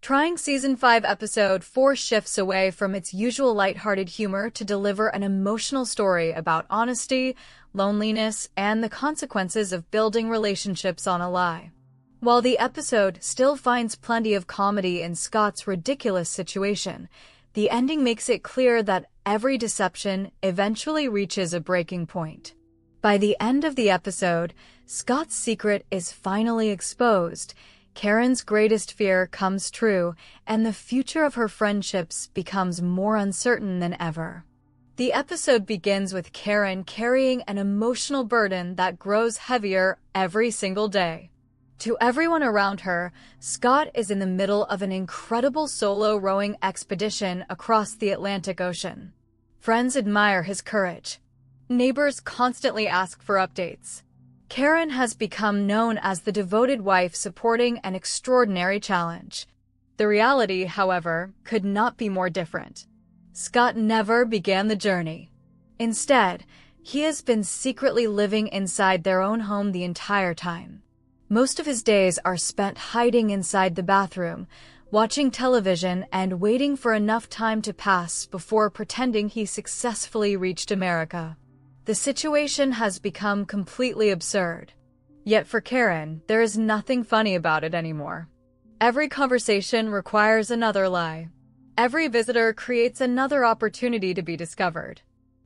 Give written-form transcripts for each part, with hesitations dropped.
Trying Season 5 Episode 4 shifts away from its usual lighthearted humor to deliver an emotional story about honesty, loneliness, and the consequences of building relationships on a lie. While the episode still finds plenty of comedy in Scott's ridiculous situation, the ending makes it clear that every deception eventually reaches a breaking point. By the end of the episode, Scott's secret is finally exposed, Karen's greatest fear comes true, and the future of her friendships becomes more uncertain than ever. The episode begins with Karen carrying an emotional burden that grows heavier every single day. To everyone around her, Scott is in the middle of an incredible solo rowing expedition across the Atlantic Ocean. Friends admire his courage. Neighbors constantly ask for updates. Karen has become known as the devoted wife supporting an extraordinary challenge. The reality, however, could not be more different. Scott never began the journey. Instead, he has been secretly living inside their own home the entire time. Most of his days are spent hiding inside the bathroom, watching television and waiting for enough time to pass before pretending he successfully reached America. The situation has become completely absurd. Yet for Karen, there is nothing funny about it anymore. Every conversation requires another lie. Every visitor creates another opportunity to be discovered.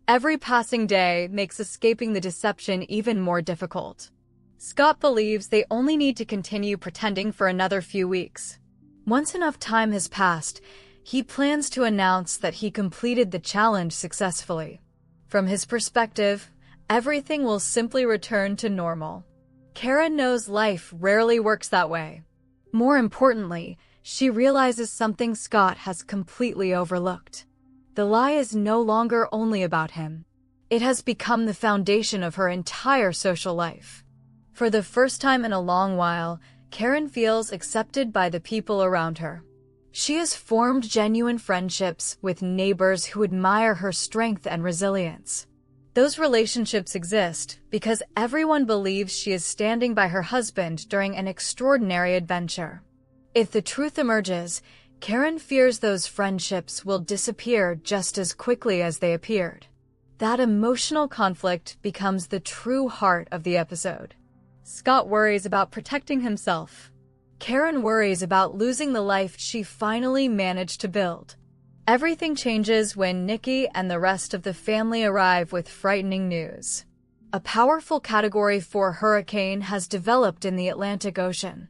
Every passing day makes escaping the deception even more difficult. Scott believes they only need to continue pretending for another few weeks. Once enough time has passed, he plans to announce that he completed the challenge successfully. From his perspective, everything will simply return to normal. Karen knows life rarely works that way. More importantly, she realizes something Scott has completely overlooked. The lie is no longer only about him. It has become the foundation of her entire social life. For the first time in a long while, Karen feels accepted by the people around her. She has formed genuine friendships with neighbors who admire her strength and resilience. Those relationships exist because everyone believes she is standing by her husband during an extraordinary adventure. If the truth emerges, Karen fears those friendships will disappear just as quickly as they appeared. That emotional conflict becomes the true heart of the episode. Scott worries about protecting himself. Karen worries about losing the life she finally managed to build. Everything changes when Nikki and the rest of the family arrive with frightening news. A powerful Category 4 hurricane has developed in the Atlantic Ocean.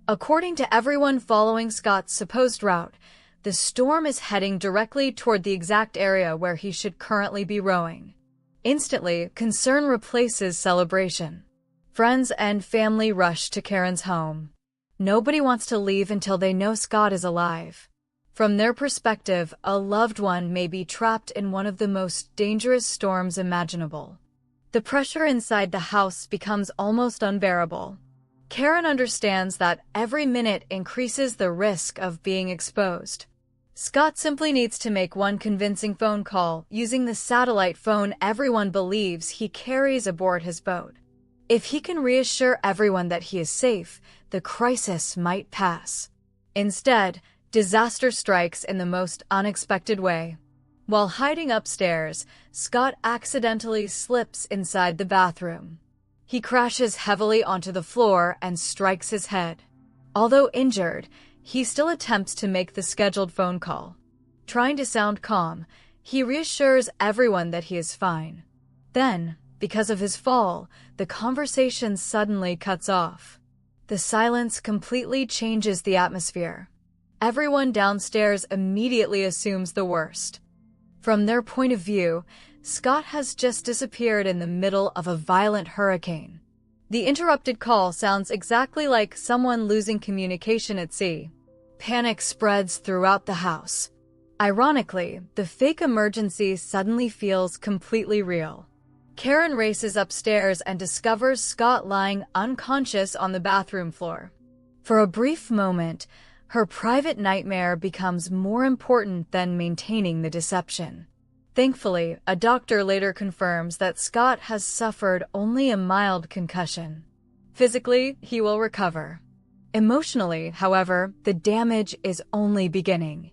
According to everyone following Scott's supposed route, the storm is heading directly toward the exact area where he should currently be rowing. Instantly, concern replaces celebration. Friends and family rush to Karen's home. Nobody wants to leave until they know Scott is alive. From their perspective, a loved one may be trapped in one of the most dangerous storms imaginable. The pressure inside the house becomes almost unbearable. Karen understands that every minute increases the risk of being exposed. Scott simply needs to make one convincing phone call using the satellite phone everyone believes he carries aboard his boat. If he can reassure everyone that he is safe, the crisis might pass. Instead, disaster strikes in the most unexpected way. While hiding upstairs, Scott accidentally slips inside the bathroom. He crashes heavily onto the floor and strikes his head. Although injured, he still attempts to make the scheduled phone call. Trying to sound calm, he reassures everyone that he is fine. Then, because of his fall, the conversation suddenly cuts off. The silence completely changes the atmosphere. Everyone downstairs immediately assumes the worst. From their point of view, Scott has just disappeared in the middle of a violent hurricane. The interrupted call sounds exactly like someone losing communication at sea. Panic spreads throughout the house. Ironically, the fake emergency suddenly feels completely real. Karen races upstairs and discovers Scott lying unconscious on the bathroom floor. For a brief moment, her private nightmare becomes more important than maintaining the deception. Thankfully, a doctor later confirms that Scott has suffered only a mild concussion. Physically, he will recover. Emotionally, however, the damage is only beginning.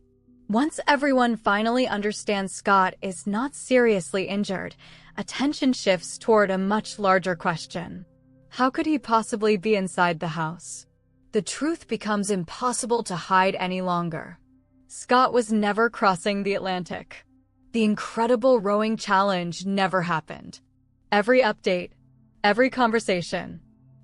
Once everyone finally understands Scott is not seriously injured, attention shifts toward a much larger question. How could he possibly be inside the house? The truth becomes impossible to hide any longer. Scott was never crossing the Atlantic. The incredible rowing challenge never happened. Every update, every conversation,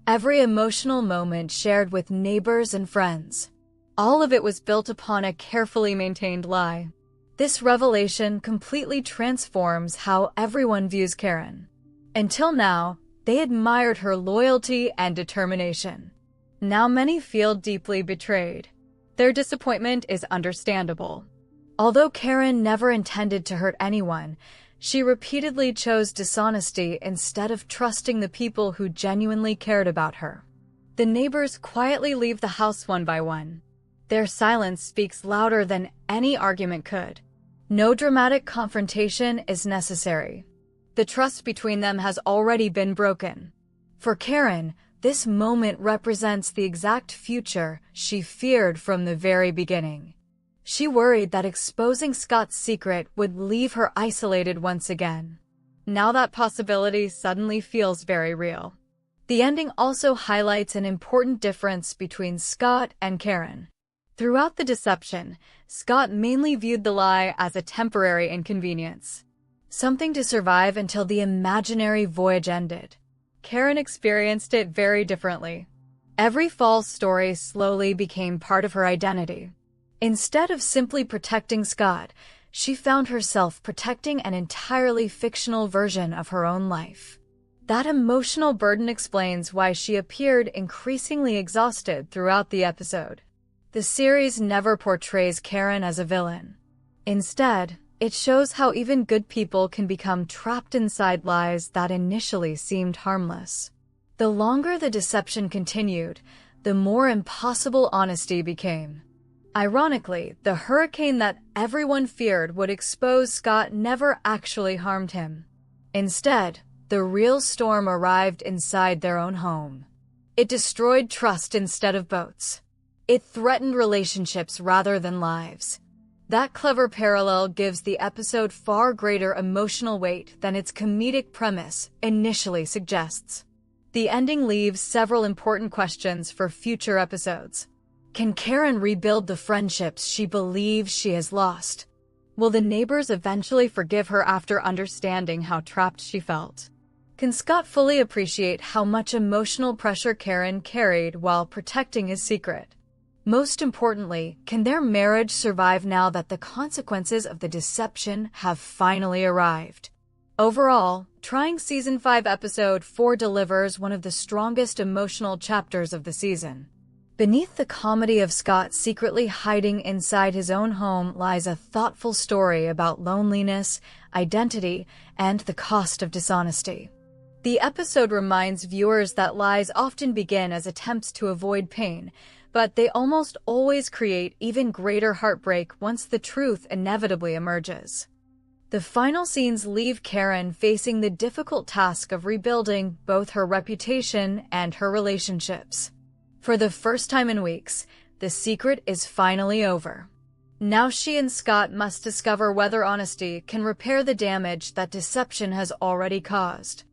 every emotional moment shared with neighbors and friends, all of it was built upon a carefully maintained lie. This revelation completely transforms how everyone views Karen. Until now, they admired her loyalty and determination. Now many feel deeply betrayed. Their disappointment is understandable. Although Karen never intended to hurt anyone, she repeatedly chose dishonesty instead of trusting the people who genuinely cared about her. The neighbors quietly leave the house one by one. Their silence speaks louder than any argument could. No dramatic confrontation is necessary. The trust between them has already been broken. For Karen, this moment represents the exact future she feared from the very beginning. She worried that exposing Scott's secret would leave her isolated once again. Now that possibility suddenly feels very real. The ending also highlights an important difference between Scott and Karen. Throughout the deception, Scott mainly viewed the lie as a temporary inconvenience, something to survive until the imaginary voyage ended. Karen experienced it very differently. Every false story slowly became part of her identity. Instead of simply protecting Scott, she found herself protecting an entirely fictional version of her own life. That emotional burden explains why she appeared increasingly exhausted throughout the episode. The series never portrays Karen as a villain. Instead, it shows how even good people can become trapped inside lies that initially seemed harmless. The longer the deception continued, the more impossible honesty became. Ironically, the hurricane that everyone feared would expose Scott never actually harmed him. Instead, the real storm arrived inside their own home. It destroyed trust instead of boats. It threatened relationships rather than lives. That clever parallel gives the episode far greater emotional weight than its comedic premise initially suggests. The ending leaves several important questions for future episodes. Can Karen rebuild the friendships she believes she has lost? Will the neighbors eventually forgive her after understanding how trapped she felt? Can Scott fully appreciate how much emotional pressure Karen carried while protecting his secret? Most importantly, can their marriage survive now that the consequences of the deception have finally arrived? Overall, Trying Season 5 Episode 4 delivers one of the strongest emotional chapters of the season. Beneath the comedy of Scott secretly hiding inside his own home lies a thoughtful story about loneliness, identity, and the cost of dishonesty. The episode reminds viewers that lies often begin as attempts to avoid pain, but they almost always create even greater heartbreak once the truth inevitably emerges. The final scenes leave Karen facing the difficult task of rebuilding both her reputation and her relationships. For the first time in weeks, the secret is finally over. Now she and Scott must discover whether honesty can repair the damage that deception has already caused.